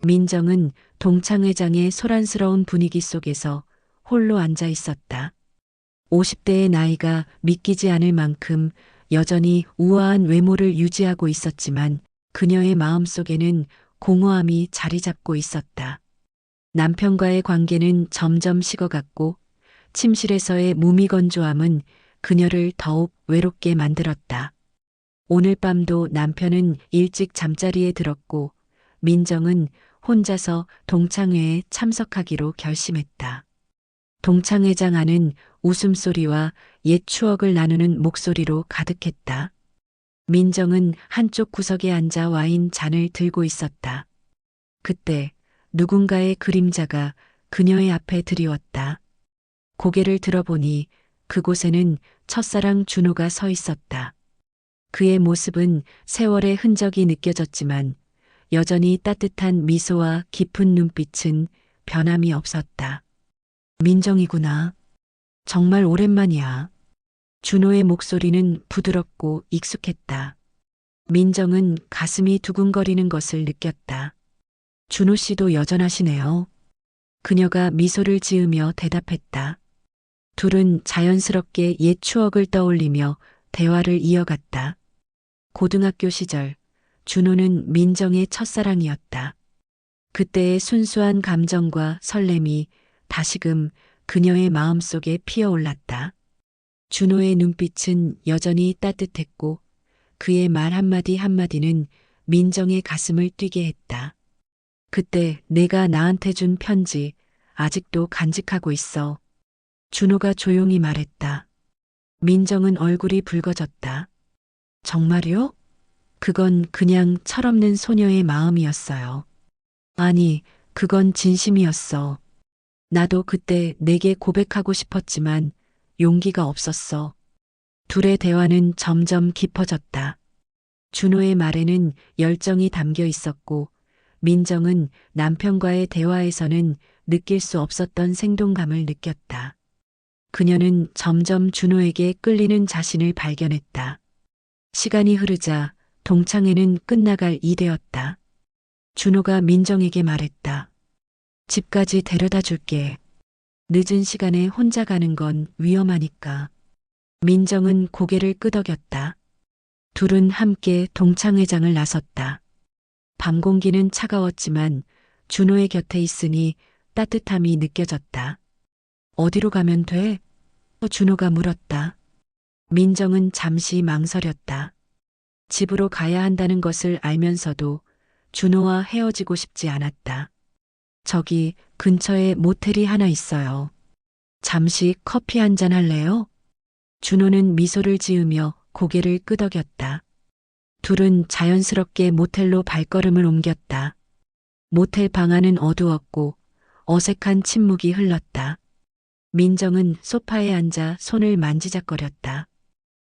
민정은 동창회장의 소란스러운 분위기 속에서 홀로 앉아 있었다. 50대의 나이가 믿기지 않을 만큼 여전히 우아한 외모를 유지하고 있었지만 그녀의 마음속에는 공허함이 자리 잡고 있었다. 남편과의 관계는 점점 식어갔고 침실에서의 무미건조함은 그녀를 더욱 외롭게 만들었다. 오늘 밤도 남편은 일찍 잠자리에 들었고 민정은 혼자서 동창회에 참석하기로 결심했다. 동창회장 안은 웃음소리와 옛 추억을 나누는 목소리로 가득했다. 민정은 한쪽 구석에 앉아 와인 잔을 들고 있었다. 그때 누군가의 그림자가 그녀의 앞에 드리웠다. 고개를 들어보니 그곳에는 첫사랑 준호가 서 있었다. 그의 모습은 세월의 흔적이 느껴졌지만 여전히 따뜻한 미소와 깊은 눈빛은 변함이 없었다. 민정이구나. 정말 오랜만이야. 준호의 목소리는 부드럽고 익숙했다. 민정은 가슴이 두근거리는 것을 느꼈다. 준호 씨도 여전하시네요. 그녀가 미소를 지으며 대답했다. 둘은 자연스럽게 옛 추억을 떠올리며 대화를 이어갔다. 고등학교 시절 준호는 민정의 첫사랑이었다. 그때의 순수한 감정과 설렘이 다시금 그녀의 마음속에 피어올랐다. 준호의 눈빛은 여전히 따뜻했고 그의 말 한마디 한마디는 민정의 가슴을 뛰게 했다. 그때 내가 나한테 준 편지 아직도 간직하고 있어. 준호가 조용히 말했다. 민정은 얼굴이 붉어졌다. 정말요? 그건 그냥 철없는 소녀의 마음이었어요. 아니, 그건 진심이었어. 나도 그때 내게 고백하고 싶었지만 용기가 없었어. 둘의 대화는 점점 깊어졌다. 준호의 말에는 열정이 담겨 있었고 민정은 남편과의 대화에서는 느낄 수 없었던 생동감을 느꼈다. 그녀는 점점 준호에게 끌리는 자신을 발견했다. 시간이 흐르자 동창회는 끝나갈 이되었다. 준호가 민정에게 말했다. 집까지 데려다 줄게. 늦은 시간에 혼자 가는 건 위험하니까. 민정은 고개를 끄덕였다. 둘은 함께 동창회장을 나섰다. 밤 공기는 차가웠지만 준호의 곁에 있으니 따뜻함이 느껴졌다. 어디로 가면 돼? 준호가 물었다. 민정은 잠시 망설였다. 집으로 가야 한다는 것을 알면서도 준호와 헤어지고 싶지 않았다. 저기 근처에 모텔이 하나 있어요. 잠시 커피 한 잔 할래요? 준호는 미소를 지으며 고개를 끄덕였다. 둘은 자연스럽게 모텔로 발걸음을 옮겼다. 모텔 방 안은 어두웠고 어색한 침묵이 흘렀다. 민정은 소파에 앉아 손을 만지작거렸다.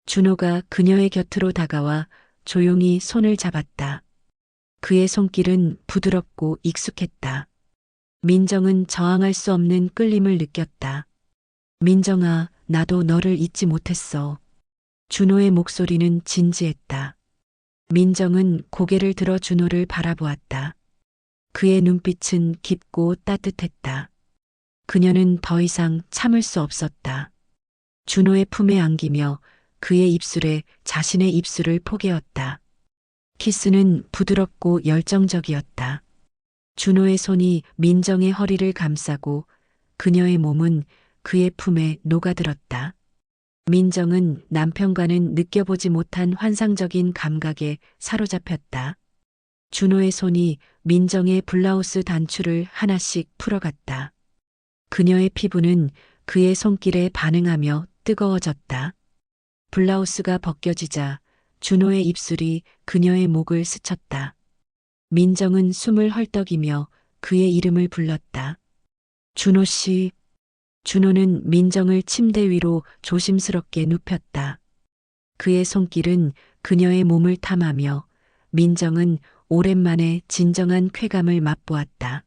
준호가 그녀의 곁으로 다가와 조용히 손을 잡았다. 그의 손길은 부드럽고 익숙했다. 민정은 저항할 수 없는 끌림을 느꼈다. 민정아, 나도 너를 잊지 못했어. 준호의 목소리는 진지했다. 민정은 고개를 들어 준호를 바라보았다. 그의 눈빛은 깊고 따뜻했다. 그녀는 더 이상 참을 수 없었다. 준호의 품에 안기며 그의 입술에 자신의 입술을 포개었다. 키스는 부드럽고 열정적이었다. 준호의 손이 민정의 허리를 감싸고 그녀의 몸은 그의 품에 녹아들었다. 민정은 남편과는 느껴보지 못한 환상적인 감각에 사로잡혔다. 준호의 손이 민정의 블라우스 단추를 하나씩 풀어갔다. 그녀의 피부는 그의 손길에 반응하며 뜨거워졌다. 블라우스가 벗겨지자 준호의 입술이 그녀의 목을 스쳤다. 민정은 숨을 헐떡이며 그의 이름을 불렀다. 준호 씨. 준호는 민정을 침대 위로 조심스럽게 눕혔다. 그의 손길은 그녀의 몸을 탐하며 민정은 오랜만에 진정한 쾌감을 맛보았다.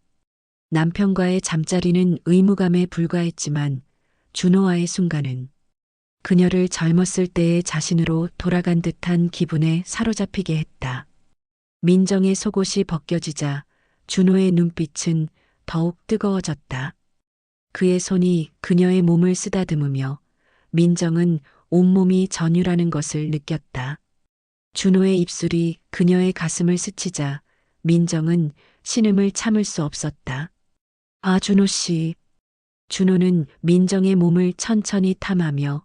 남편과의 잠자리는 의무감에 불과했지만 준호와의 순간은 그녀를 젊었을 때의 자신으로 돌아간 듯한 기분에 사로잡히게 했다. 민정의 속옷이 벗겨지자 준호의 눈빛은 더욱 뜨거워졌다. 그의 손이 그녀의 몸을 쓰다듬으며 민정은 온몸이 전율하는 것을 느꼈다. 준호의 입술이 그녀의 가슴을 스치자 민정은 신음을 참을 수 없었다. 아, 준호 씨. 준호는 민정의 몸을 천천히 탐하며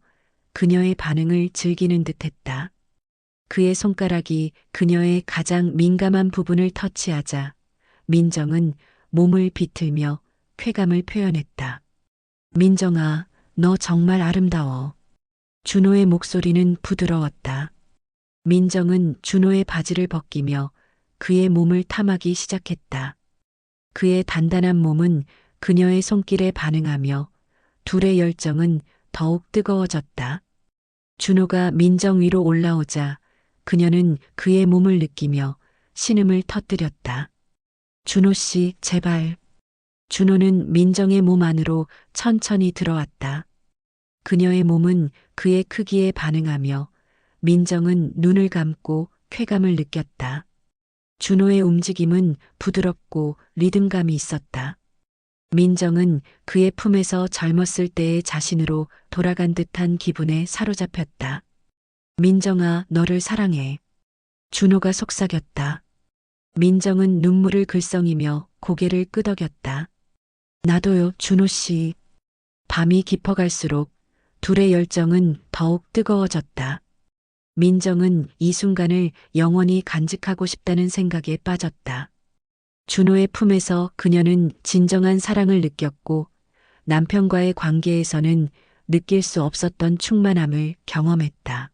그녀의 반응을 즐기는 듯 했다. 그의 손가락이 그녀의 가장 민감한 부분을 터치하자 민정은 몸을 비틀며 쾌감을 표현했다. 민정아, 너 정말 아름다워. 준호의 목소리는 부드러웠다. 민정은 준호의 바지를 벗기며 그의 몸을 탐하기 시작했다. 그의 단단한 몸은 그녀의 손길에 반응하며 둘의 열정은 더욱 뜨거워졌다. 준호가 민정 위로 올라오자 그녀는 그의 몸을 느끼며 신음을 터뜨렸다. 준호 씨, 제발. 준호는 민정의 몸 안으로 천천히 들어왔다. 그녀의 몸은 그의 크기에 반응하며 민정은 눈을 감고 쾌감을 느꼈다. 준호의 움직임은 부드럽고 리듬감이 있었다. 민정은 그의 품에서 젊었을 때의 자신으로 돌아간 듯한 기분에 사로잡혔다. 민정아, 너를 사랑해. 준호가 속삭였다. 민정은 눈물을 글썽이며 고개를 끄덕였다. 나도요, 준호 씨. 밤이 깊어갈수록 둘의 열정은 더욱 뜨거워졌다. 민정은 이 순간을 영원히 간직하고 싶다는 생각에 빠졌다. 준호의 품에서 그녀는 진정한 사랑을 느꼈고 남편과의 관계에서는 느낄 수 없었던 충만함을 경험했다.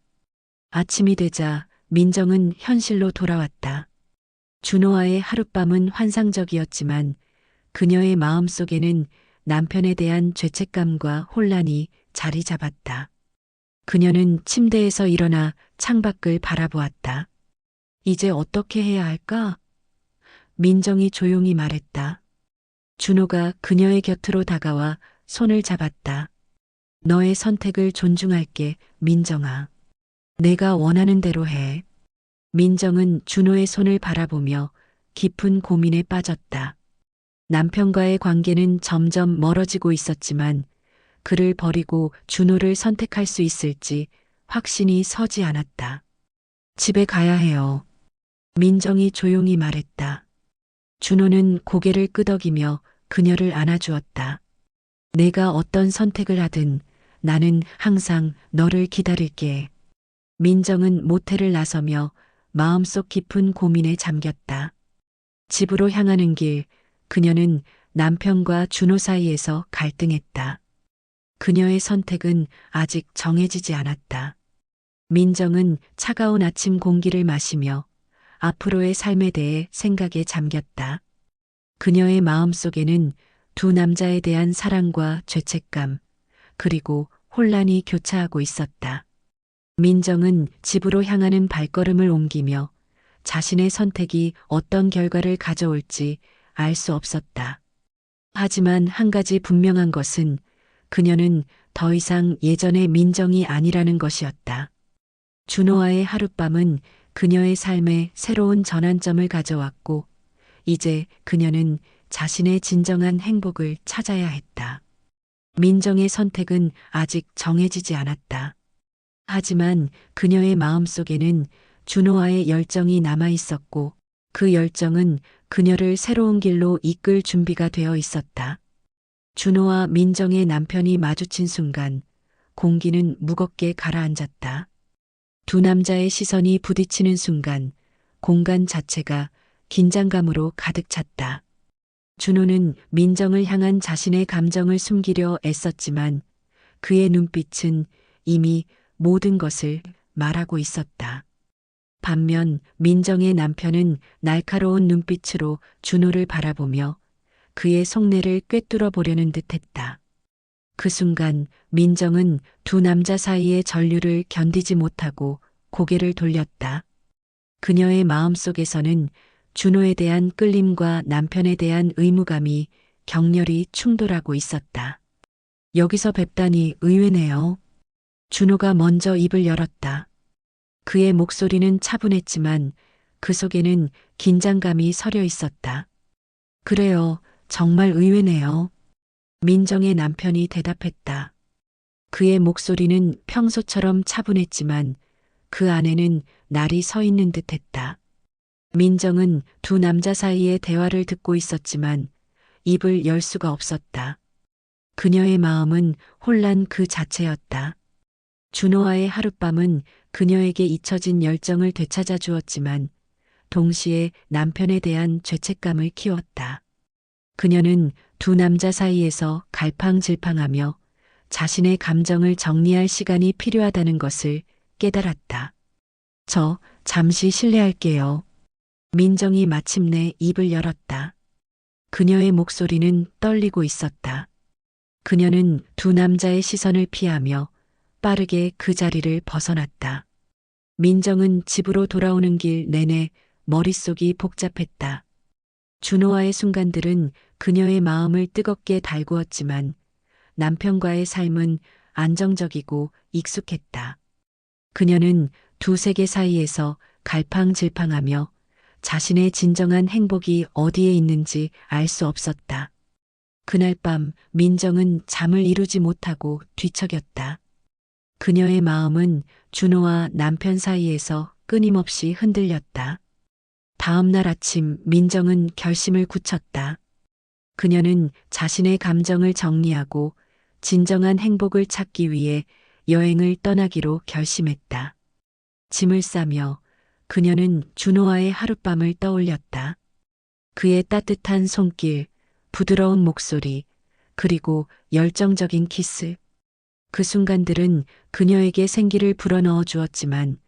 아침이 되자 민정은 현실로 돌아왔다. 준호와의 하룻밤은 환상적이었지만 그녀의 마음속에는 남편에 대한 죄책감과 혼란이 자리 잡았다. 그녀는 침대에서 일어나 창밖을 바라보았다. 이제 어떻게 해야 할까? 민정이 조용히 말했다. 준호가 그녀의 곁으로 다가와 손을 잡았다. 너의 선택을 존중할게, 민정아. 내가 원하는 대로 해. 민정은 준호의 손을 바라보며 깊은 고민에 빠졌다. 남편과의 관계는 점점 멀어지고 있었지만 그를 버리고 준호를 선택할 수 있을지 확신이 서지 않았다. 집에 가야 해요. 민정이 조용히 말했다. 준호는 고개를 끄덕이며 그녀를 안아주었다. 내가 어떤 선택을 하든 나는 항상 너를 기다릴게. 민정은 모텔을 나서며 마음속 깊은 고민에 잠겼다. 집으로 향하는 길, 그녀는 남편과 준호 사이에서 갈등했다. 그녀의 선택은 아직 정해지지 않았다. 민정은 차가운 아침 공기를 마시며 앞으로의 삶에 대해 생각에 잠겼다. 그녀의 마음속에는 두 남자에 대한 사랑과 죄책감, 그리고 혼란이 교차하고 있었다. 민정은 집으로 향하는 발걸음을 옮기며 자신의 선택이 어떤 결과를 가져올지 알 수 없었다. 하지만 한 가지 분명한 것은 그녀는 더 이상 예전의 민정이 아니라는 것이었다. 준호와의 하룻밤은 그녀의 삶에 새로운 전환점을 가져왔고, 이제 그녀는 자신의 진정한 행복을 찾아야 했다. 민정의 선택은 아직 정해지지 않았다. 하지만 그녀의 마음속에는 준호와의 열정이 남아 있었고 그 열정은 그녀를 새로운 길로 이끌 준비가 되어 있었다. 준호와 민정의 남편이 마주친 순간 공기는 무겁게 가라앉았다. 두 남자의 시선이 부딪히는 순간 공간 자체가 긴장감으로 가득 찼다. 준호는 민정을 향한 자신의 감정을 숨기려 애썼지만 그의 눈빛은 이미 모든 것을 말하고 있었다. 반면 민정의 남편은 날카로운 눈빛으로 준호를 바라보며 그의 속내를 꿰뚫어 보려는 듯했다. 그 순간 민정은 두 남자 사이의 전류를 견디지 못하고 고개를 돌렸다. 그녀의 마음속에서는 준호에 대한 끌림과 남편에 대한 의무감이 격렬히 충돌하고 있었다. 여기서 뵙다니 의외네요. 준호가 먼저 입을 열었다. 그의 목소리는 차분했지만 그 속에는 긴장감이 서려 있었다. 그래요. 정말 의외네요. 민정의 남편이 대답했다. 그의 목소리는 평소처럼 차분했지만 그 안에는 날이 서 있는 듯 했다. 민정은 두 남자 사이의 대화를 듣고 있었지만 입을 열 수가 없었다. 그녀의 마음은 혼란 그 자체였다. 준호와의 하룻밤은 그녀에게 잊혀진 열정을 되찾아 주었지만 동시에 남편에 대한 죄책감을 키웠다. 그녀는 두 남자 사이에서 갈팡질팡하며 자신의 감정을 정리할 시간이 필요하다는 것을 깨달았다. 저 잠시 실례할게요. 민정이 마침내 입을 열었다. 그녀의 목소리는 떨리고 있었다. 그녀는 두 남자의 시선을 피하며 빠르게 그 자리를 벗어났다. 민정은 집으로 돌아오는 길 내내 머릿속이 복잡했다. 준호와의 순간들은 그녀의 마음을 뜨겁게 달구었지만 남편과의 삶은 안정적이고 익숙했다. 그녀는 두 세계 사이에서 갈팡질팡하며 자신의 진정한 행복이 어디에 있는지 알 수 없었다. 그날 밤 민정은 잠을 이루지 못하고 뒤척였다. 그녀의 마음은 준호와 남편 사이에서 끊임없이 흔들렸다. 다음 날 아침 민정은 결심을 굳혔다. 그녀는 자신의 감정을 정리하고 진정한 행복을 찾기 위해 여행을 떠나기로 결심했다. 짐을 싸며 그녀는 준호와의 하룻밤을 떠올렸다. 그의 따뜻한 손길, 부드러운 목소리, 그리고 열정적인 키스. 그 순간들은 그녀에게 생기를 불어넣어 주었지만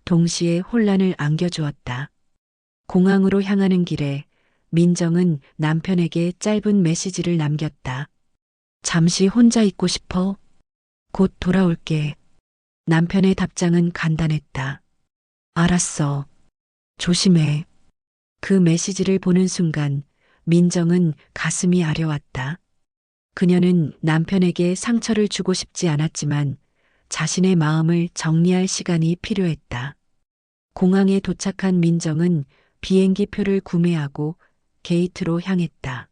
동시에 혼란을 안겨주었다. 공항으로 향하는 길에 민정은 남편에게 짧은 메시지를 남겼다. 잠시 혼자 있고 싶어. 곧 돌아올게. 남편의 답장은 간단했다. 알았어. 조심해. 그 메시지를 보는 순간 민정은 가슴이 아려왔다. 그녀는 남편에게 상처를 주고 싶지 않았지만 자신의 마음을 정리할 시간이 필요했다. 공항에 도착한 민정은 비행기 표를 구매하고 게이트로 향했다.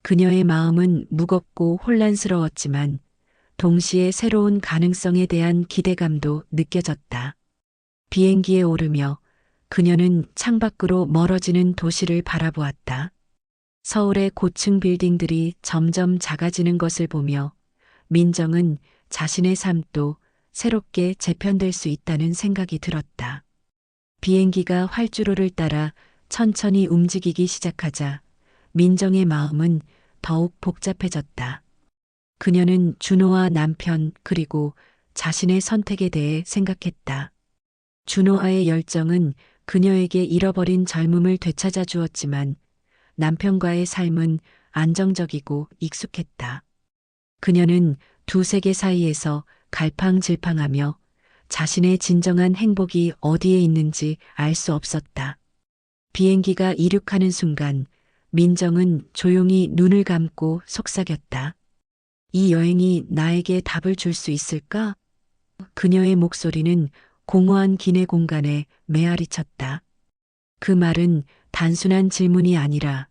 그녀의 마음은 무겁고 혼란스러웠지만 동시에 새로운 가능성에 대한 기대감도 느껴졌다. 비행기에 오르며 그녀는 창밖으로 멀어지는 도시를 바라보았다. 서울의 고층 빌딩들이 점점 작아지는 것을 보며 민정은 자신의 삶도 새롭게 재편될 수 있다는 생각이 들었다. 비행기가 활주로를 따라 천천히 움직이기 시작하자 민정의 마음은 더욱 복잡해졌다. 그녀는 준호와 남편 그리고 자신의 선택에 대해 생각했다. 준호와의 열정은 그녀에게 잃어버린 젊음을 되찾아 주었지만 남편과의 삶은 안정적이고 익숙했다. 그녀는 두 세계 사이에서 갈팡질팡하며 자신의 진정한 행복이 어디에 있는지 알 수 없었다. 비행기가 이륙하는 순간 민정은 조용히 눈을 감고 속삭였다. 이 여행이 나에게 답을 줄 수 있을까? 그녀의 목소리는 공허한 기내 공간에 메아리 쳤다. 그 말은 단순한 질문이 아니라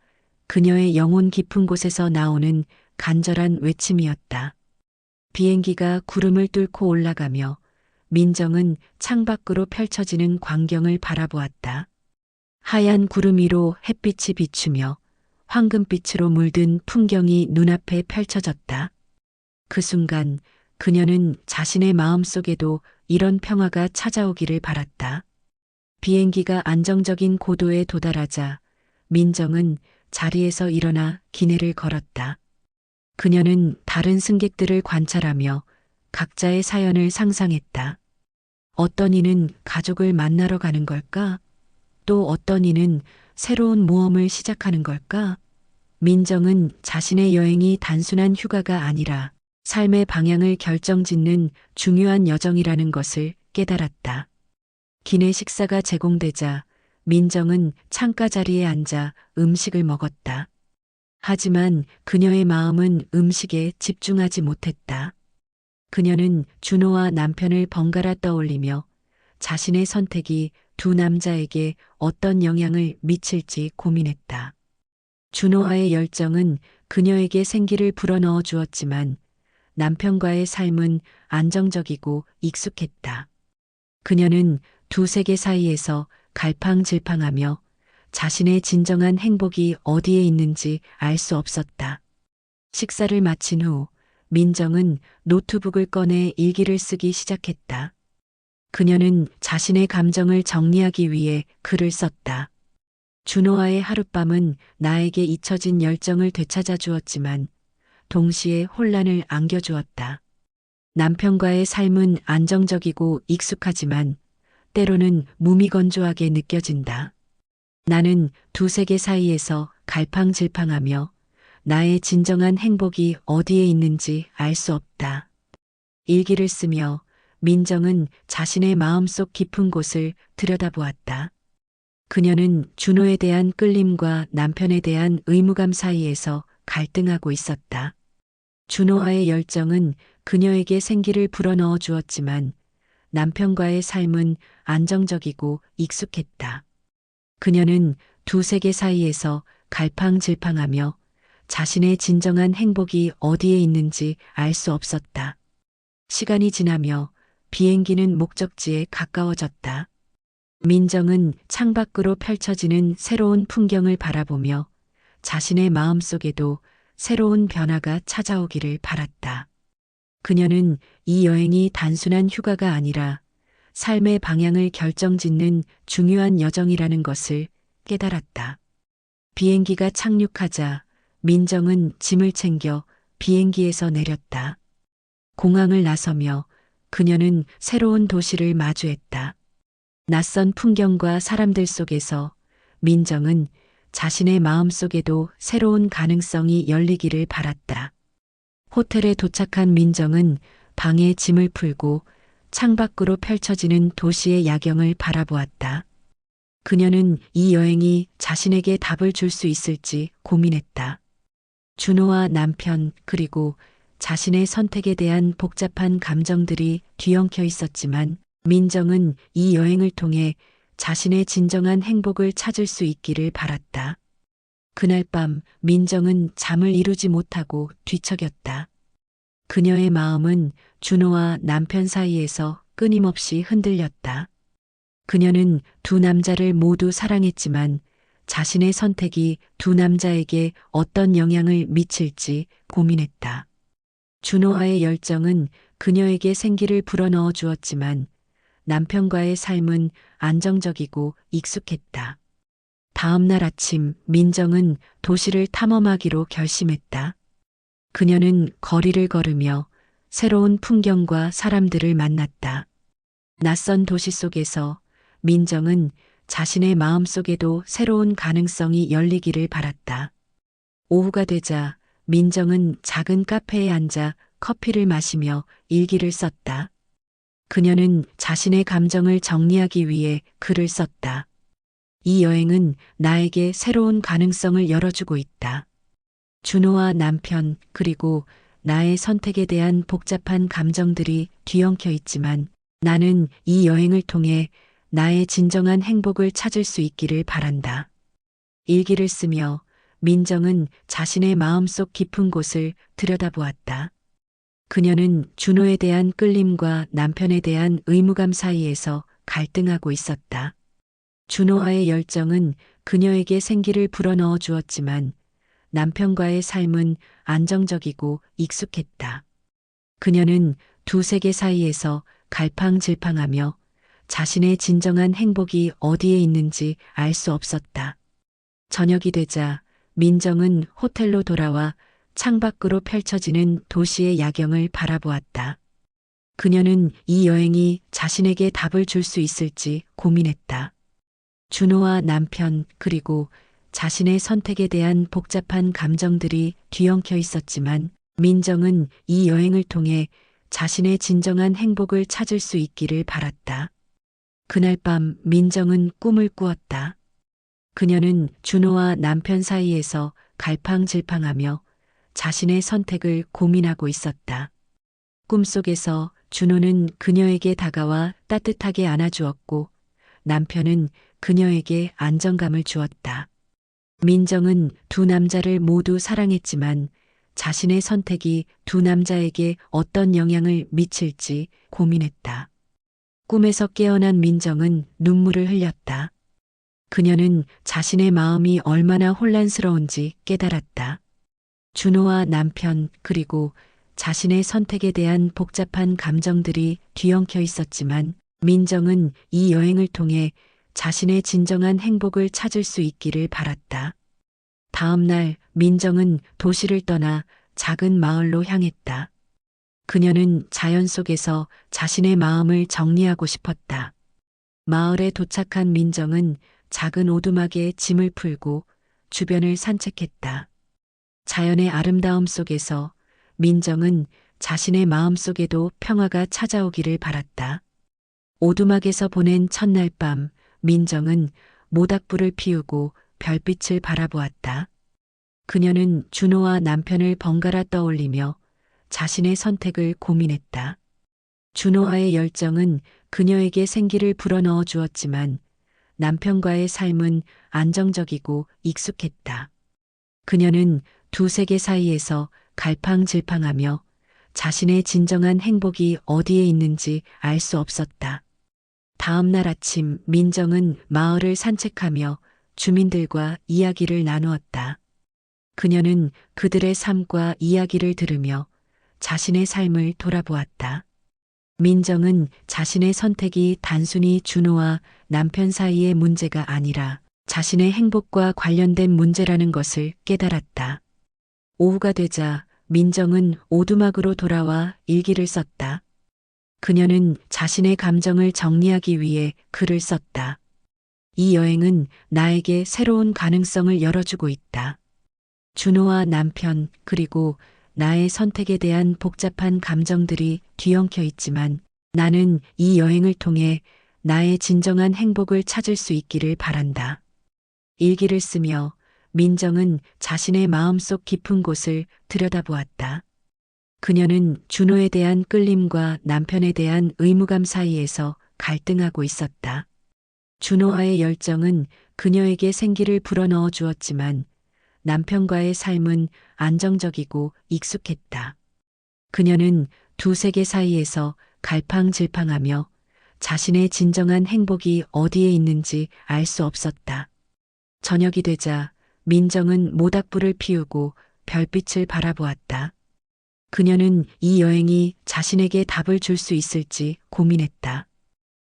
그녀의 영혼 깊은 곳에서 나오는 간절한 외침이었다. 비행기가 구름을 뚫고 올라가며 민정은 창밖으로 펼쳐지는 광경을 바라보았다. 하얀 구름 위로 햇빛이 비추며 황금빛으로 물든 풍경이 눈앞에 펼쳐졌다. 그 순간 그녀는 자신의 마음속에도 이런 평화가 찾아오기를 바랐다. 비행기가 안정적인 고도에 도달하자 민정은 자리에서 일어나 기내를 걸었다. 그녀는 다른 승객들을 관찰하며 각자의 사연을 상상했다. 어떤 이는 가족을 만나러 가는 걸까? 또 어떤 이는 새로운 모험을 시작하는 걸까? 민정은 자신의 여행이 단순한 휴가가 아니라 삶의 방향을 결정짓는 중요한 여정이라는 것을 깨달았다. 기내 식사가 제공되자 민정은 창가 자리에 앉아 음식을 먹었다. 하지만 그녀의 마음은 음식에 집중하지 못했다. 그녀는 준호와 남편을 번갈아 떠올리며 자신의 선택이 두 남자에게 어떤 영향을 미칠지 고민했다. 준호와의 열정은 그녀에게 생기를 불어넣어 주었지만 남편과의 삶은 안정적이고 익숙했다. 그녀는 두 세계 사이에서 갈팡질팡하며 자신의 진정한 행복이 어디에 있는지 알 수 없었다. 식사를 마친 후 민정은 노트북을 꺼내 일기를 쓰기 시작했다. 그녀는 자신의 감정을 정리하기 위해 글을 썼다. 준호와의 하룻밤은 나에게 잊혀진 열정을 되찾아 주었지만 동시에 혼란을 안겨주었다. 남편과의 삶은 안정적이고 익숙하지만 때로는 무미건조하게 느껴진다. 나는 두 세계 사이에서 갈팡질팡하며 나의 진정한 행복이 어디에 있는지 알 수 없다. 일기를 쓰며 민정은 자신의 마음속 깊은 곳을 들여다보았다. 그녀는 준호에 대한 끌림과 남편에 대한 의무감 사이에서 갈등하고 있었다. 준호와의 열정은 그녀에게 생기를 불어넣어 주었지만 남편과의 삶은 안정적이고 익숙했다. 그녀는 두 세계 사이에서 갈팡질팡하며 자신의 진정한 행복이 어디에 있는지 알 수 없었다. 시간이 지나며 비행기는 목적지에 가까워졌다. 민정은 창밖으로 펼쳐지는 새로운 풍경을 바라보며 자신의 마음속에도 새로운 변화가 찾아오기를 바랐다. 그녀는 이 여행이 단순한 휴가가 아니라 삶의 방향을 결정짓는 중요한 여정이라는 것을 깨달았다. 비행기가 착륙하자 민정은 짐을 챙겨 비행기에서 내렸다. 공항을 나서며 그녀는 새로운 도시를 마주했다. 낯선 풍경과 사람들 속에서 민정은 자신의 마음속에도 새로운 가능성이 열리기를 바랐다. 호텔에 도착한 민정은 방에 짐을 풀고 창밖으로 펼쳐지는 도시의 야경을 바라보았다. 그녀는 이 여행이 자신에게 답을 줄 수 있을지 고민했다. 준호와 남편 그리고 자신의 선택에 대한 복잡한 감정들이 뒤엉켜 있었지만 민정은 이 여행을 통해 자신의 진정한 행복을 찾을 수 있기를 바랐다. 그날 밤 민정은 잠을 이루지 못하고 뒤척였다. 그녀의 마음은 준호와 남편 사이에서 끊임없이 흔들렸다. 그녀는 두 남자를 모두 사랑했지만 자신의 선택이 두 남자에게 어떤 영향을 미칠지 고민했다. 준호와의 열정은 그녀에게 생기를 불어넣어 주었지만 남편과의 삶은 안정적이고 익숙했다. 다음 날 아침 민정은 도시를 탐험하기로 결심했다. 그녀는 거리를 걸으며 새로운 풍경과 사람들을 만났다. 낯선 도시 속에서 민정은 자신의 마음속에도 새로운 가능성이 열리기를 바랐다. 오후가 되자 민정은 작은 카페에 앉아 커피를 마시며 일기를 썼다. 그녀는 자신의 감정을 정리하기 위해 글을 썼다. 이 여행은 나에게 새로운 가능성을 열어주고 있다. 준호와 남편 그리고 나의 선택에 대한 복잡한 감정들이 뒤엉켜 있지만 나는 이 여행을 통해 나의 진정한 행복을 찾을 수 있기를 바란다. 일기를 쓰며 민정은 자신의 마음속 깊은 곳을 들여다보았다. 그녀는 준호에 대한 끌림과 남편에 대한 의무감 사이에서 갈등하고 있었다. 준호와의 열정은 그녀에게 생기를 불어넣어 주었지만 남편과의 삶은 안정적이고 익숙했다. 그녀는 두 세계 사이에서 갈팡질팡하며 자신의 진정한 행복이 어디에 있는지 알 수 없었다. 저녁이 되자 민정은 호텔로 돌아와 창밖으로 펼쳐지는 도시의 야경을 바라보았다. 그녀는 이 여행이 자신에게 답을 줄 수 있을지 고민했다. 준호와 남편 그리고 자신의 선택에 대한 복잡한 감정들이 뒤엉켜 있었지만 민정은 이 여행을 통해 자신의 진정한 행복을 찾을 수 있기를 바랐다. 그날 밤 민정은 꿈을 꾸었다. 그녀는 준호와 남편 사이에서 갈팡질팡하며 자신의 선택을 고민하고 있었다. 꿈속에서 준호는 그녀에게 다가와 따뜻하게 안아주었고 남편은 그녀에게 안정감을 주었다. 민정은 두 남자를 모두 사랑했지만 자신의 선택이 두 남자에게 어떤 영향을 미칠지 고민했다. 꿈에서 깨어난 민정은 눈물을 흘렸다. 그녀는 자신의 마음이 얼마나 혼란스러운지 깨달았다. 준호와 남편 그리고 자신의 선택에 대한 복잡한 감정들이 뒤엉켜 있었지만 민정은 이 여행을 통해 자신의 진정한 행복을 찾을 수 있기를 바랐다. 다음 날 민정은 도시를 떠나 작은 마을로 향했다. 그녀는 자연 속에서 자신의 마음을 정리하고 싶었다. 마을에 도착한 민정은 작은 오두막에 짐을 풀고 주변을 산책했다. 자연의 아름다움 속에서 민정은 자신의 마음 속에도 평화가 찾아오기를 바랐다. 오두막에서 보낸 첫날 밤 민정은 모닥불을 피우고 별빛을 바라보았다. 그녀는 준호와 남편을 번갈아 떠올리며 자신의 선택을 고민했다. 준호와의 열정은 그녀에게 생기를 불어넣어 주었지만 남편과의 삶은 안정적이고 익숙했다. 그녀는 두 세계 사이에서 갈팡질팡하며 자신의 진정한 행복이 어디에 있는지 알 수 없었다. 다음 날 아침 민정은 마을을 산책하며 주민들과 이야기를 나누었다. 그녀는 그들의 삶과 이야기를 들으며 자신의 삶을 돌아보았다. 민정은 자신의 선택이 단순히 준호와 남편 사이의 문제가 아니라 자신의 행복과 관련된 문제라는 것을 깨달았다. 오후가 되자 민정은 오두막으로 돌아와 일기를 썼다. 그녀는 자신의 감정을 정리하기 위해 글을 썼다. 이 여행은 나에게 새로운 가능성을 열어주고 있다. 준호와 남편 그리고 나의 선택에 대한 복잡한 감정들이 뒤엉켜 있지만 나는 이 여행을 통해 나의 진정한 행복을 찾을 수 있기를 바란다. 일기를 쓰며 민정은 자신의 마음속 깊은 곳을 들여다보았다. 그녀는 준호에 대한 끌림과 남편에 대한 의무감 사이에서 갈등하고 있었다. 준호와의 열정은 그녀에게 생기를 불어넣어 주었지만 남편과의 삶은 안정적이고 익숙했다. 그녀는 두 세계 사이에서 갈팡질팡하며 자신의 진정한 행복이 어디에 있는지 알 수 없었다. 저녁이 되자 민정은 모닥불을 피우고 별빛을 바라보았다. 그녀는 이 여행이 자신에게 답을 줄 수 있을지 고민했다.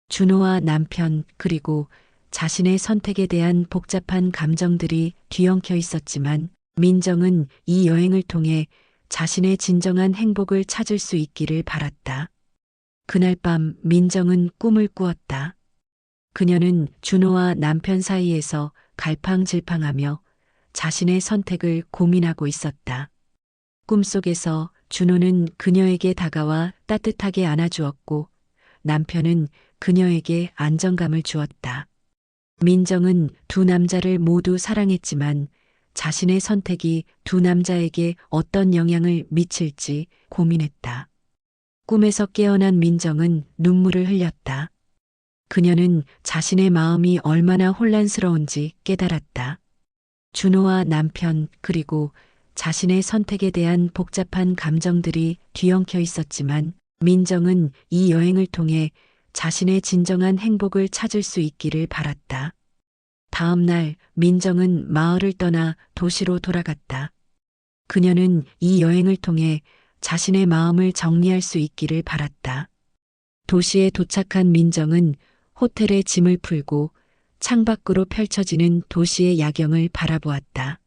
준호와 남편 그리고 자신의 선택에 대한 복잡한 감정들이 뒤엉켜 있었지만 민정은 이 여행을 통해 자신의 진정한 행복을 찾을 수 있기를 바랐다. 그날 밤 민정은 꿈을 꾸었다. 그녀는 준호와 남편 사이에서 갈팡질팡하며 자신의 선택을 고민하고 있었다. 꿈속에서 준호는 그녀에게 다가와 따뜻하게 안아주었고 남편은 그녀에게 안정감을 주었다. 민정은 두 남자를 모두 사랑했지만 자신의 선택이 두 남자에게 어떤 영향을 미칠지 고민했다. 꿈에서 깨어난 민정은 눈물을 흘렸다. 그녀는 자신의 마음이 얼마나 혼란스러운지 깨달았다. 준호와 남편 그리고 자신의 선택에 대한 복잡한 감정들이 뒤엉켜 있었지만 민정은 이 여행을 통해 자신의 진정한 행복을 찾을 수 있기를 바랐다. 다음 날 민정은 마을을 떠나 도시로 돌아갔다. 그녀는 이 여행을 통해 자신의 마음을 정리할 수 있기를 바랐다. 도시에 도착한 민정은 호텔에 짐을 풀고 창밖으로 펼쳐지는 도시의 야경을 바라보았다.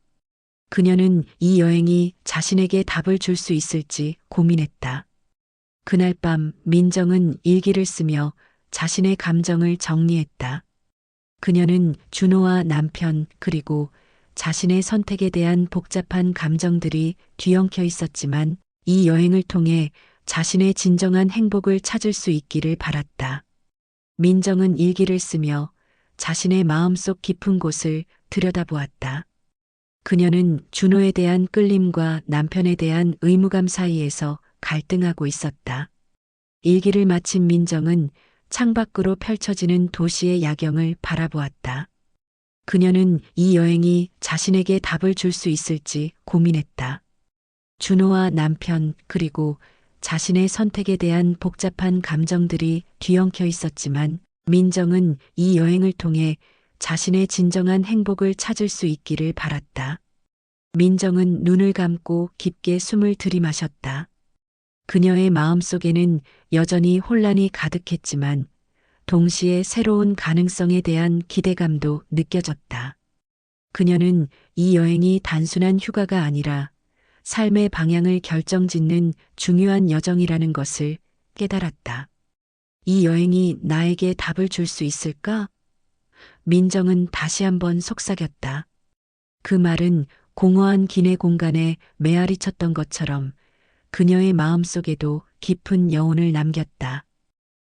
그녀는 이 여행이 자신에게 답을 줄 수 있을지 고민했다. 그날 밤 민정은 일기를 쓰며 자신의 감정을 정리했다. 그녀는 준호와 남편 그리고 자신의 선택에 대한 복잡한 감정들이 뒤엉켜 있었지만 이 여행을 통해 자신의 진정한 행복을 찾을 수 있기를 바랐다. 민정은 일기를 쓰며 자신의 마음속 깊은 곳을 들여다보았다. 그녀는 준호에 대한 끌림과 남편에 대한 의무감 사이에서 갈등하고 있었다. 일기를 마친 민정은 창밖으로 펼쳐지는 도시의 야경을 바라보았다. 그녀는 이 여행이 자신에게 답을 줄 수 있을지 고민했다. 준호와 남편 그리고 자신의 선택에 대한 복잡한 감정들이 뒤엉켜 있었지만 민정은 이 여행을 통해 자신의 진정한 행복을 찾을 수 있기를 바랐다. 민정은 눈을 감고 깊게 숨을 들이마셨다. 그녀의 마음속에는 여전히 혼란이 가득했지만 동시에 새로운 가능성에 대한 기대감도 느껴졌다. 그녀는 이 여행이 단순한 휴가가 아니라 삶의 방향을 결정짓는 중요한 여정이라는 것을 깨달았다. 이 여행이 나에게 답을 줄 수 있을까? 민정은 다시 한번 속삭였다. 그 말은 공허한 기내 공간에 메아리 쳤던 것처럼 그녀의 마음속에도 깊은 여운을 남겼다.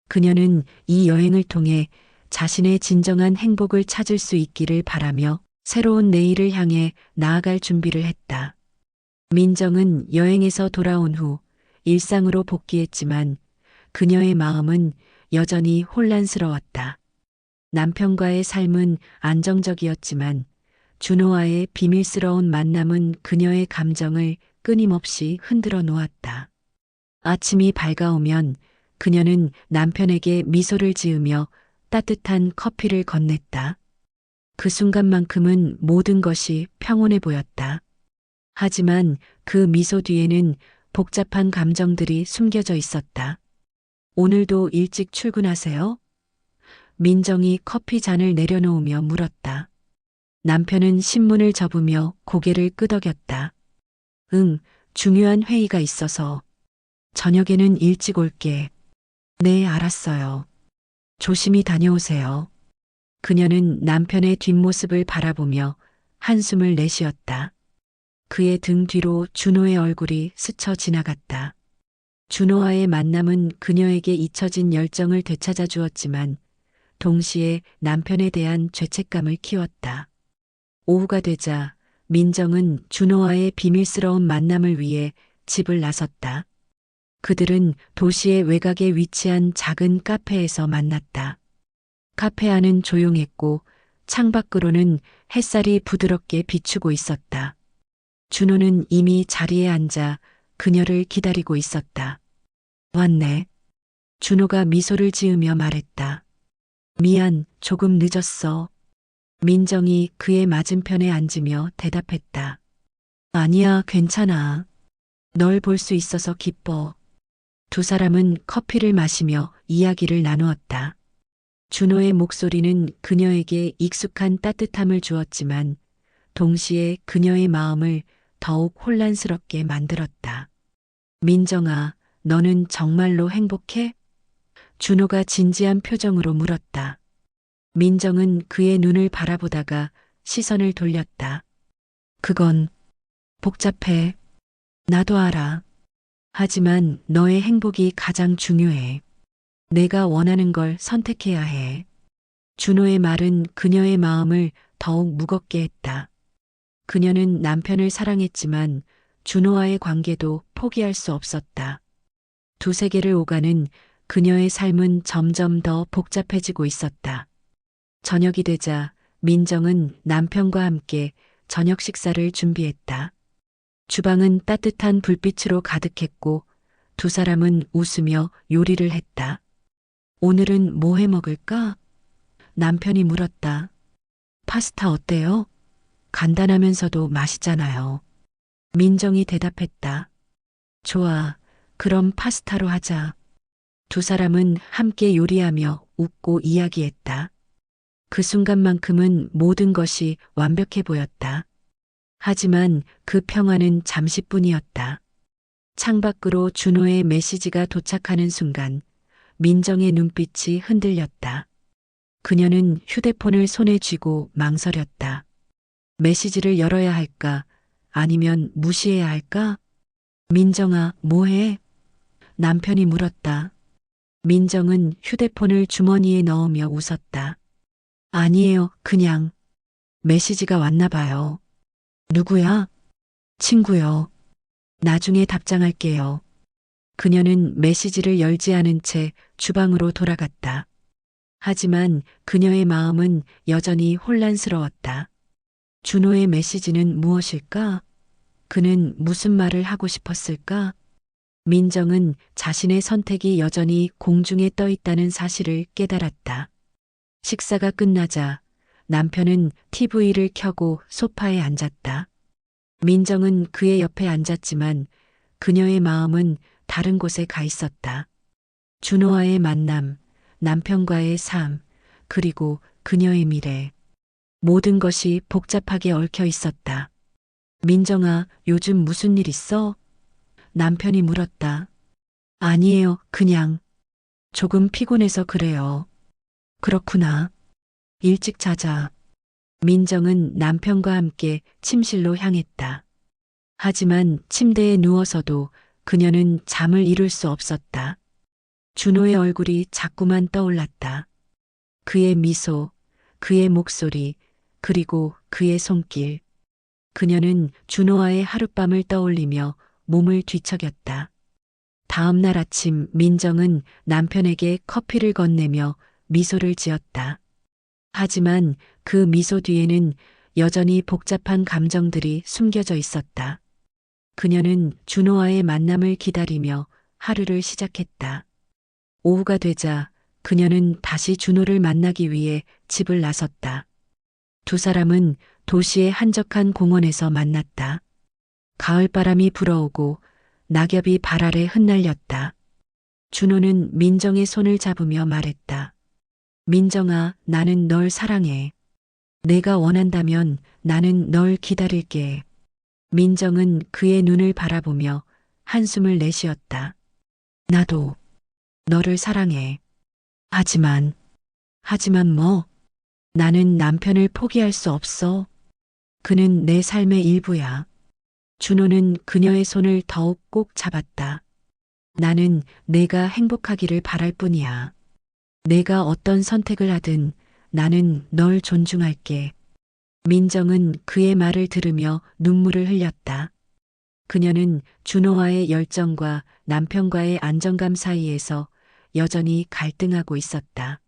그녀는 이 여행을 통해 자신의 진정한 행복을 찾을 수 있기를 바라며 새로운 내일을 향해 나아갈 준비를 했다. 민정은 여행에서 돌아온 후 일상으로 복귀했지만 그녀의 마음은 여전히 혼란스러웠다. 남편과의 삶은 안정적이었지만 준호와의 비밀스러운 만남은 그녀의 감정을 끊임없이 흔들어 놓았다. 아침이 밝아오면 그녀는 남편에게 미소를 지으며 따뜻한 커피를 건넸다. 그 순간만큼은 모든 것이 평온해 보였다. 하지만 그 미소 뒤에는 복잡한 감정들이 숨겨져 있었다. 오늘도 일찍 출근하세요? 민정이 커피 잔을 내려놓으며 물었다. 남편은 신문을 접으며 고개를 끄덕였다. 응, 중요한 회의가 있어서. 저녁에는 일찍 올게. 네, 알았어요. 조심히 다녀오세요. 그녀는 남편의 뒷모습을 바라보며 한숨을 내쉬었다. 그의 등 뒤로 준호의 얼굴이 스쳐 지나갔다. 준호와의 만남은 그녀에게 잊혀진 열정을 되찾아 주었지만 동시에 남편에 대한 죄책감을 키웠다. 오후가 되자 민정은 준호와의 비밀스러운 만남을 위해 집을 나섰다. 그들은 도시의 외곽에 위치한 작은 카페에서 만났다. 카페 안은 조용했고 창밖으로는 햇살이 부드럽게 비추고 있었다. 준호는 이미 자리에 앉아 그녀를 기다리고 있었다. 왔네. 준호가 미소를 지으며 말했다. 미안, 조금 늦었어. 민정이 그의 맞은편에 앉으며 대답했다. 아니야, 괜찮아. 널 볼 수 있어서 기뻐. 두 사람은 커피를 마시며 이야기를 나누었다. 준호의 목소리는 그녀에게 익숙한 따뜻함을 주었지만 동시에 그녀의 마음을 더욱 혼란스럽게 만들었다. 민정아, 너는 정말로 행복해? 준호가 진지한 표정으로 물었다. 민정은 그의 눈을 바라보다가 시선을 돌렸다. 그건 복잡해. 나도 알아. 하지만 너의 행복이 가장 중요해. 내가 원하는 걸 선택해야 해. 준호의 말은 그녀의 마음을 더욱 무겁게 했다. 그녀는 남편을 사랑했지만 준호와의 관계도 포기할 수 없었다. 두 세계를 오가는 그녀의 삶은 점점 더 복잡해지고 있었다. 저녁이 되자 민정은 남편과 함께 저녁 식사를 준비했다. 주방은 따뜻한 불빛으로 가득했고 두 사람은 웃으며 요리를 했다. 오늘은 뭐 해 먹을까? 남편이 물었다. 파스타 어때요? 간단하면서도 맛있잖아요. 민정이 대답했다. 좋아, 그럼 파스타로 하자. 두 사람은 함께 요리하며 웃고 이야기했다. 그 순간만큼은 모든 것이 완벽해 보였다. 하지만 그 평화는 잠시뿐이었다. 창밖으로 준호의 메시지가 도착하는 순간 민정의 눈빛이 흔들렸다. 그녀는 휴대폰을 손에 쥐고 망설였다. 메시지를 열어야 할까? 아니면 무시해야 할까? 민정아, 뭐해? 남편이 물었다. 민정은 휴대폰을 주머니에 넣으며 웃었다. 아니에요, 그냥. 메시지가 왔나 봐요. 누구야? 친구요. 나중에 답장할게요. 그녀는 메시지를 열지 않은 채 주방으로 돌아갔다. 하지만 그녀의 마음은 여전히 혼란스러웠다. 준호의 메시지는 무엇일까? 그는 무슨 말을 하고 싶었을까? 민정은 자신의 선택이 여전히 공중에 떠 있다는 사실을 깨달았다. 식사가 끝나자 남편은 TV를 켜고 소파에 앉았다. 민정은 그의 옆에 앉았지만 그녀의 마음은 다른 곳에 가 있었다. 준호와의 만남, 남편과의 삶, 그리고 그녀의 미래. 모든 것이 복잡하게 얽혀 있었다. 민정아, 요즘 무슨 일 있어? 남편이 물었다. 아니에요, 그냥. 조금 피곤해서 그래요. 그렇구나. 일찍 자자. 민정은 남편과 함께 침실로 향했다. 하지만 침대에 누워서도 그녀는 잠을 이룰 수 없었다. 준호의 얼굴이 자꾸만 떠올랐다. 그의 미소, 그의 목소리, 그리고 그의 손길. 그녀는 준호와의 하룻밤을 떠올리며 몸을 뒤척였다. 다음 날 아침 민정은 남편에게 커피를 건네며 미소를 지었다. 하지만 그 미소 뒤에는 여전히 복잡한 감정들이 숨겨져 있었다. 그녀는 준호와의 만남을 기다리며 하루를 시작했다. 오후가 되자 그녀는 다시 준호를 만나기 위해 집을 나섰다. 두 사람은 도시의 한적한 공원에서 만났다. 가을바람이 불어오고 낙엽이 발 아래 흩날렸다. 준호는 민정의 손을 잡으며 말했다. 민정아, 나는 널 사랑해. 내가 원한다면 나는 널 기다릴게. 민정은 그의 눈을 바라보며 한숨을 내쉬었다. 나도 너를 사랑해. 하지만 뭐? 나는 남편을 포기할 수 없어. 그는 내 삶의 일부야. 준호는 그녀의 손을 더욱 꼭 잡았다. 나는 내가 행복하기를 바랄 뿐이야. 내가 어떤 선택을 하든 나는 널 존중할게. 민정은 그의 말을 들으며 눈물을 흘렸다. 그녀는 준호와의 열정과 남편과의 안정감 사이에서 여전히 갈등하고 있었다.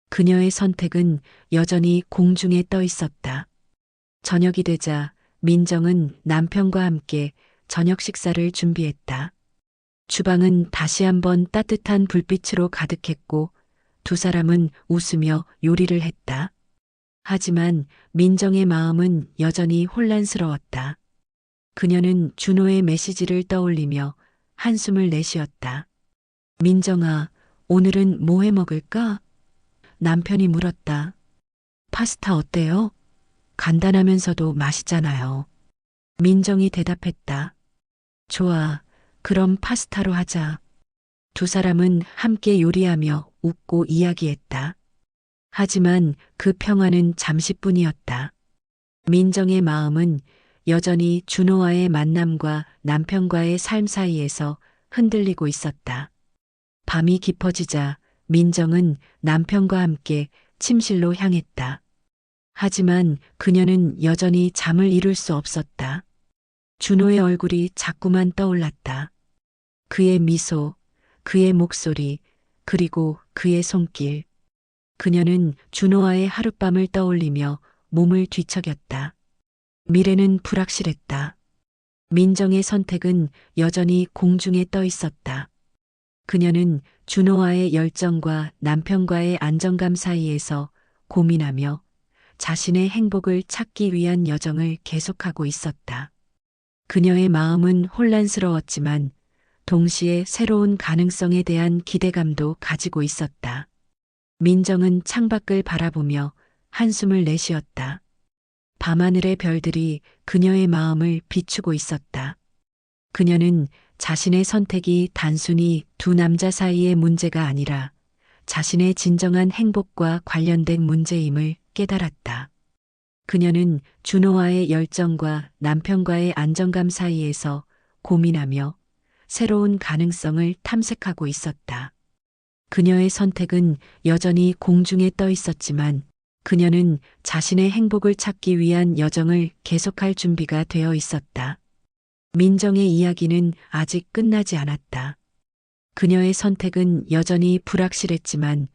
그녀의 선택은 여전히 공중에 떠 있었다. 저녁이 되자 민정은 남편과 함께 저녁 식사를 준비했다. 주방은 다시 한번 따뜻한 불빛으로 가득했고 두 사람은 웃으며 요리를 했다. 하지만 민정의 마음은 여전히 혼란스러웠다. 그녀는 준호의 메시지를 떠올리며 한숨을 내쉬었다. 민정아, 오늘은 뭐 해 먹을까? 남편이 물었다. 파스타 어때요? 간단하면서도 맛있잖아요. 민정이 대답했다. 좋아, 그럼 파스타로 하자. 두 사람은 함께 요리하며 웃고 이야기했다. 하지만 그 평화는 잠시뿐이었다. 민정의 마음은 여전히 준호와의 만남과 남편과의 삶 사이에서 흔들리고 있었다. 밤이 깊어지자 민정은 남편과 함께 침실로 향했다. 하지만 그녀는 여전히 잠을 이룰 수 없었다. 준호의 얼굴이 자꾸만 떠올랐다. 그의 미소, 그의 목소리, 그리고 그의 손길. 그녀는 준호와의 하룻밤을 떠올리며 몸을 뒤척였다. 미래는 불확실했다. 민정의 선택은 여전히 공중에 떠 있었다. 그녀는 준호와의 열정과 남편과의 안정감 사이에서 고민하며 자신의 행복을 찾기 위한 여정을 계속하고 있었다. 그녀의 마음은 혼란스러웠지만 동시에 새로운 가능성에 대한 기대감도 가지고 있었다. 민정은 창밖을 바라보며 한숨을 내쉬었다. 밤하늘의 별들이 그녀의 마음을 비추고 있었다. 그녀는 자신의 선택이 단순히 두 남자 사이의 문제가 아니라 자신의 진정한 행복과 관련된 문제임을 깨달았다. 그녀는 준호와의 열정과 남편과의 안정감 사이에서 고민하며 새로운 가능성을 탐색하고 있었다. 그녀의 선택은 여전히 공중에 떠 있었지만 그녀는 자신의 행복을 찾기 위한 여정을 계속할 준비가 되어 있었다. 민정의 이야기는 아직 끝나지 않았다. 그녀의 선택은 여전히 불확실했지만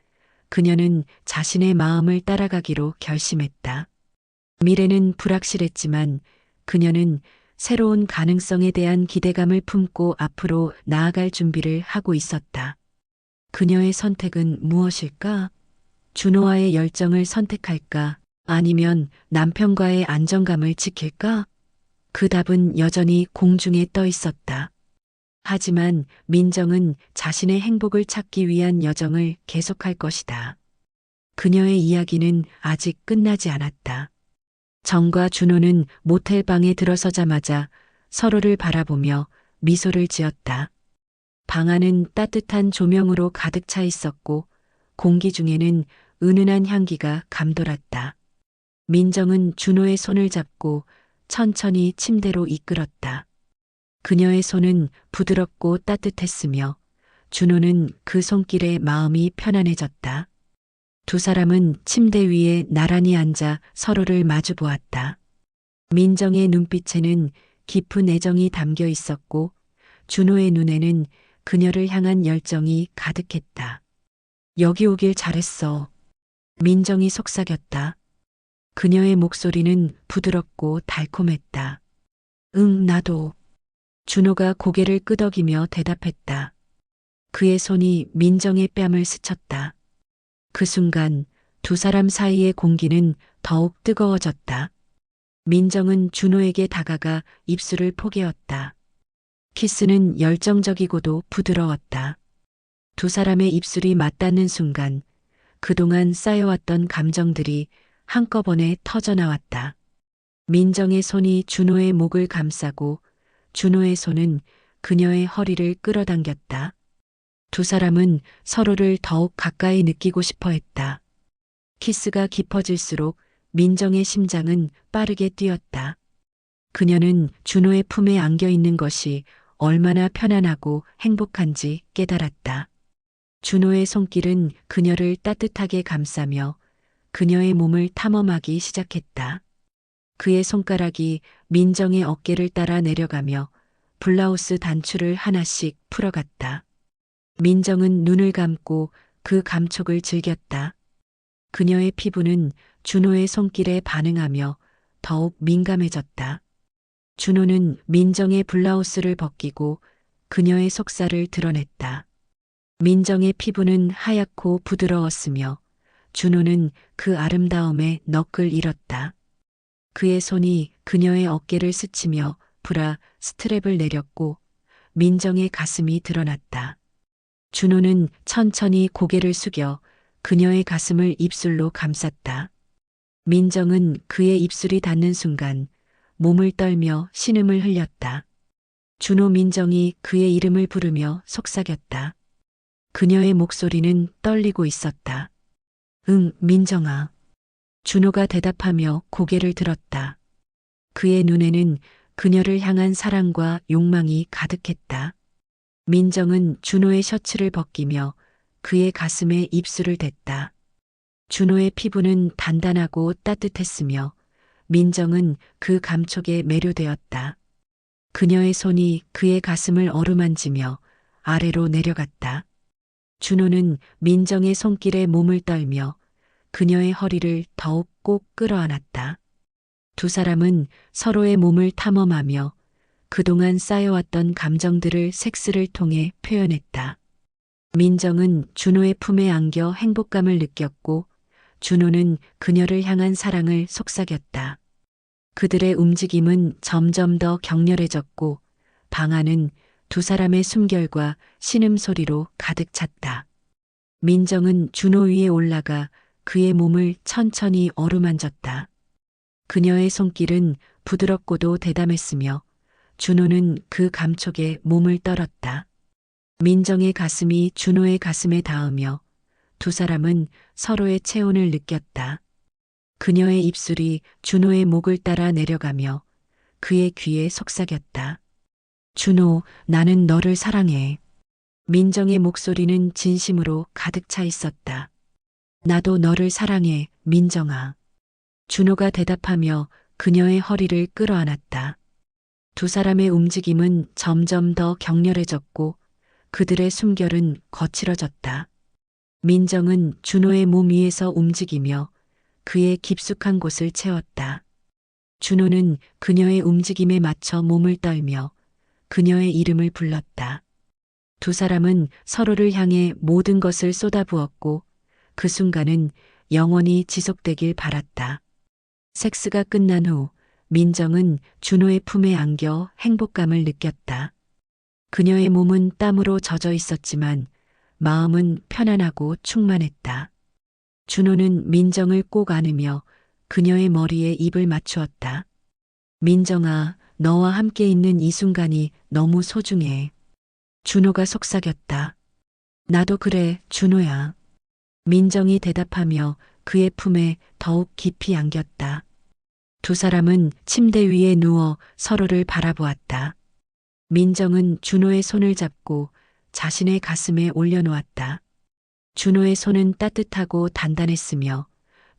그녀는 자신의 마음을 따라가기로 결심했다. 미래는 불확실했지만 그녀는 새로운 가능성에 대한 기대감을 품고 앞으로 나아갈 준비를 하고 있었다. 그녀의 선택은 무엇일까? 준호와의 열정을 선택할까? 아니면 남편과의 안정감을 지킬까? 그 답은 여전히 공중에 떠 있었다. 하지만 민정은 자신의 행복을 찾기 위한 여정을 계속할 것이다. 그녀의 이야기는 아직 끝나지 않았다. 정과 준호는 모텔 방에 들어서자마자 서로를 바라보며 미소를 지었다. 방 안은 따뜻한 조명으로 가득 차 있었고 공기 중에는 은은한 향기가 감돌았다. 민정은 준호의 손을 잡고 천천히 침대로 이끌었다. 그녀의 손은 부드럽고 따뜻했으며 준호는 그 손길에 마음이 편안해졌다. 두 사람은 침대 위에 나란히 앉아 서로를 마주 보았다. 민정의 눈빛에는 깊은 애정이 담겨 있었고 준호의 눈에는 그녀를 향한 열정이 가득했다. 여기 오길 잘했어. 민정이 속삭였다. 그녀의 목소리는 부드럽고 달콤했다. 응, 나도. 준호가 고개를 끄덕이며 대답했다. 그의 손이 민정의 뺨을 스쳤다. 그 순간 두 사람 사이의 공기는 더욱 뜨거워졌다. 민정은 준호에게 다가가 입술을 포개었다. 키스는 열정적이고도 부드러웠다. 두 사람의 입술이 맞닿는 순간 그동안 쌓여왔던 감정들이 한꺼번에 터져나왔다. 민정의 손이 준호의 목을 감싸고 준호의 손은 그녀의 허리를 끌어당겼다. 두 사람은 서로를 더욱 가까이 느끼고 싶어 했다. 키스가 깊어질수록 민정의 심장은 빠르게 뛰었다. 그녀는 준호의 품에 안겨 있는 것이 얼마나 편안하고 행복한지 깨달았다. 준호의 손길은 그녀를 따뜻하게 감싸며 그녀의 몸을 탐험하기 시작했다. 그의 손가락이 민정의 어깨를 따라 내려가며 블라우스 단추를 하나씩 풀어갔다. 민정은 눈을 감고 그 감촉을 즐겼다. 그녀의 피부는 준호의 손길에 반응하며 더욱 민감해졌다. 준호는 민정의 블라우스를 벗기고 그녀의 속살을 드러냈다. 민정의 피부는 하얗고 부드러웠으며 준호는 그 아름다움에 넋을 잃었다. 그의 손이 그녀의 어깨를 스치며 브라 스트랩을 내렸고 민정의 가슴이 드러났다. 준호는 천천히 고개를 숙여 그녀의 가슴을 입술로 감쌌다. 민정은 그의 입술이 닿는 순간 몸을 떨며 신음을 흘렸다. 준호 민정이 그의 이름을 부르며 속삭였다. 그녀의 목소리는 떨리고 있었다. 응, 민정아. 준호가 대답하며 고개를 들었다. 그의 눈에는 그녀를 향한 사랑과 욕망이 가득했다. 민정은 준호의 셔츠를 벗기며 그의 가슴에 입술을 댔다. 준호의 피부는 단단하고 따뜻했으며 민정은 그 감촉에 매료되었다. 그녀의 손이 그의 가슴을 어루만지며 아래로 내려갔다. 준호는 민정의 손길에 몸을 떨며 그녀의 허리를 더욱 꼭 끌어안았다. 두 사람은 서로의 몸을 탐험하며 그동안 쌓여왔던 감정들을 섹스를 통해 표현했다. 민정은 준호의 품에 안겨 행복감을 느꼈고 준호는 그녀를 향한 사랑을 속삭였다. 그들의 움직임은 점점 더 격렬해졌고 방 안은 두 사람의 숨결과 신음소리로 가득 찼다. 민정은 준호 위에 올라가 그의 몸을 천천히 어루만졌다. 그녀의 손길은 부드럽고도 대담했으며 준호는 그 감촉에 몸을 떨었다. 민정의 가슴이 준호의 가슴에 닿으며 두 사람은 서로의 체온을 느꼈다. 그녀의 입술이 준호의 목을 따라 내려가며 그의 귀에 속삭였다. 준호, 나는 너를 사랑해. 민정의 목소리는 진심으로 가득 차 있었다. 나도 너를 사랑해, 민정아. 준호가 대답하며 그녀의 허리를 끌어안았다. 두 사람의 움직임은 점점 더 격렬해졌고 그들의 숨결은 거칠어졌다. 민정은 준호의 몸 위에서 움직이며 그의 깊숙한 곳을 채웠다. 준호는 그녀의 움직임에 맞춰 몸을 떨며 그녀의 이름을 불렀다. 두 사람은 서로를 향해 모든 것을 쏟아부었고 그 순간은 영원히 지속되길 바랐다. 섹스가 끝난 후 민정은 준호의 품에 안겨 행복감을 느꼈다. 그녀의 몸은 땀으로 젖어 있었지만 마음은 편안하고 충만했다. 준호는 민정을 꼭 안으며 그녀의 머리에 입을 맞추었다. 민정아, 너와 함께 있는 이 순간이 너무 소중해. 준호가 속삭였다. 나도 그래, 준호야. 민정이 대답하며 그의 품에 더욱 깊이 안겼다. 두 사람은 침대 위에 누워 서로를 바라보았다. 민정은 준호의 손을 잡고 자신의 가슴에 올려놓았다. 준호의 손은 따뜻하고 단단했으며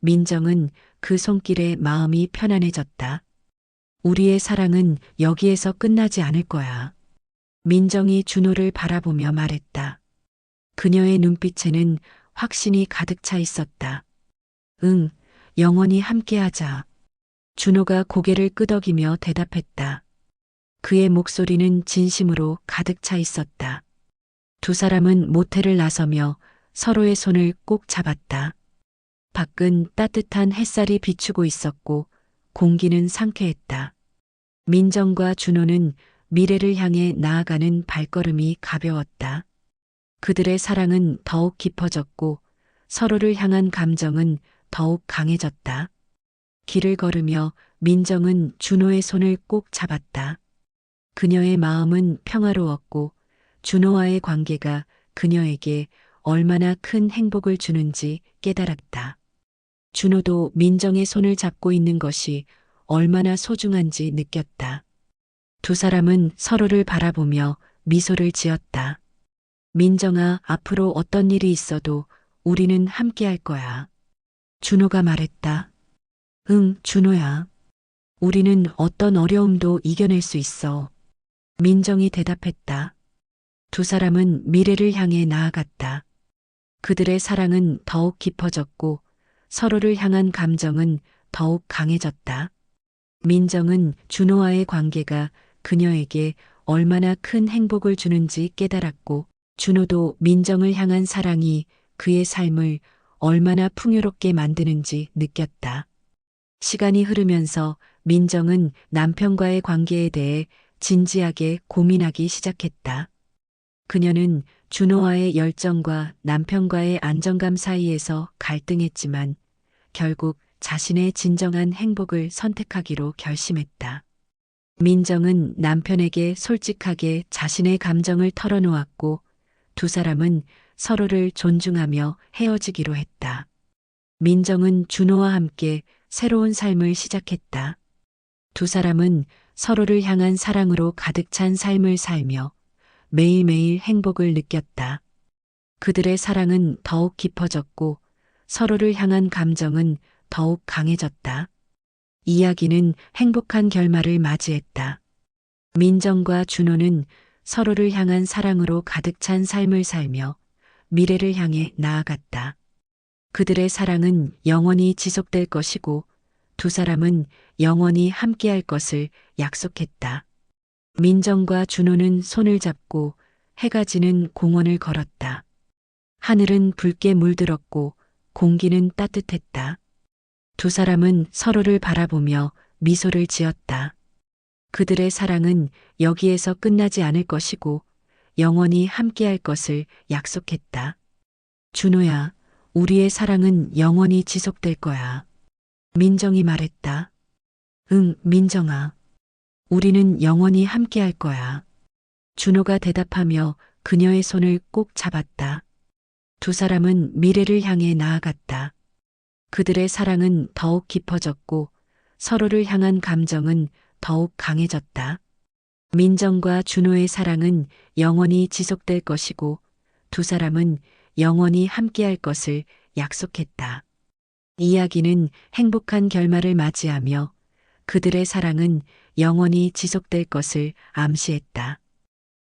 민정은 그 손길에 마음이 편안해졌다. 우리의 사랑은 여기에서 끝나지 않을 거야. 민정이 준호를 바라보며 말했다. 그녀의 눈빛에는 확신이 가득 차 있었다. 응, 영원히 함께하자. 준호가 고개를 끄덕이며 대답했다. 그의 목소리는 진심으로 가득 차 있었다. 두 사람은 모텔을 나서며 서로의 손을 꼭 잡았다. 밖은 따뜻한 햇살이 비추고 있었고 공기는 상쾌했다. 민정과 준호는 미래를 향해 나아가는 발걸음이 가벼웠다. 그들의 사랑은 더욱 깊어졌고 서로를 향한 감정은 더욱 강해졌다. 길을 걸으며 민정은 준호의 손을 꼭 잡았다. 그녀의 마음은 평화로웠고 준호와의 관계가 그녀에게 얼마나 큰 행복을 주는지 깨달았다. 준호도 민정의 손을 잡고 있는 것이 얼마나 소중한지 느꼈다. 두 사람은 서로를 바라보며 미소를 지었다. 민정아, 앞으로 어떤 일이 있어도 우리는 함께할 거야. 준호가 말했다. 응, 준호야. 우리는 어떤 어려움도 이겨낼 수 있어. 민정이 대답했다. 두 사람은 미래를 향해 나아갔다. 그들의 사랑은 더욱 깊어졌고 서로를 향한 감정은 더욱 강해졌다. 민정은 준호와의 관계가 그녀에게 얼마나 큰 행복을 주는지 깨달았고 준호도 민정을 향한 사랑이 그의 삶을 얼마나 풍요롭게 만드는지 느꼈다. 시간이 흐르면서 민정은 남편과의 관계에 대해 진지하게 고민하기 시작했다. 그녀는 준호와의 열정과 남편과의 안정감 사이에서 갈등했지만 결국 자신의 진정한 행복을 선택하기로 결심했다. 민정은 남편에게 솔직하게 자신의 감정을 털어놓았고 두 사람은 서로를 존중하며 헤어지기로 했다. 민정은 준호와 함께 새로운 삶을 시작했다. 두 사람은 서로를 향한 사랑으로 가득 찬 삶을 살며 매일매일 행복을 느꼈다. 그들의 사랑은 더욱 깊어졌고 서로를 향한 감정은 더욱 강해졌다. 이야기는 행복한 결말을 맞이했다. 민정과 준호는 서로를 향한 사랑으로 가득 찬 삶을 살며 미래를 향해 나아갔다. 그들의 사랑은 영원히 지속될 것이고 두 사람은 영원히 함께할 것을 약속했다. 민정과 준호는 손을 잡고 해가 지는 공원을 걸었다. 하늘은 붉게 물들었고 공기는 따뜻했다. 두 사람은 서로를 바라보며 미소를 지었다. 그들의 사랑은 여기에서 끝나지 않을 것이고 영원히 함께할 것을 약속했다. 준호야, 우리의 사랑은 영원히 지속될 거야. 민정이 말했다. 응, 민정아. 우리는 영원히 함께할 거야. 준호가 대답하며 그녀의 손을 꼭 잡았다. 두 사람은 미래를 향해 나아갔다. 그들의 사랑은 더욱 깊어졌고 서로를 향한 감정은 더욱 강해졌다. 민정과 준호의 사랑은 영원히 지속될 것이고 두 사람은 영원히 함께할 것을 약속했다. 이야기는 행복한 결말을 맞이하며 그들의 사랑은 영원히 지속될 것을 암시했다.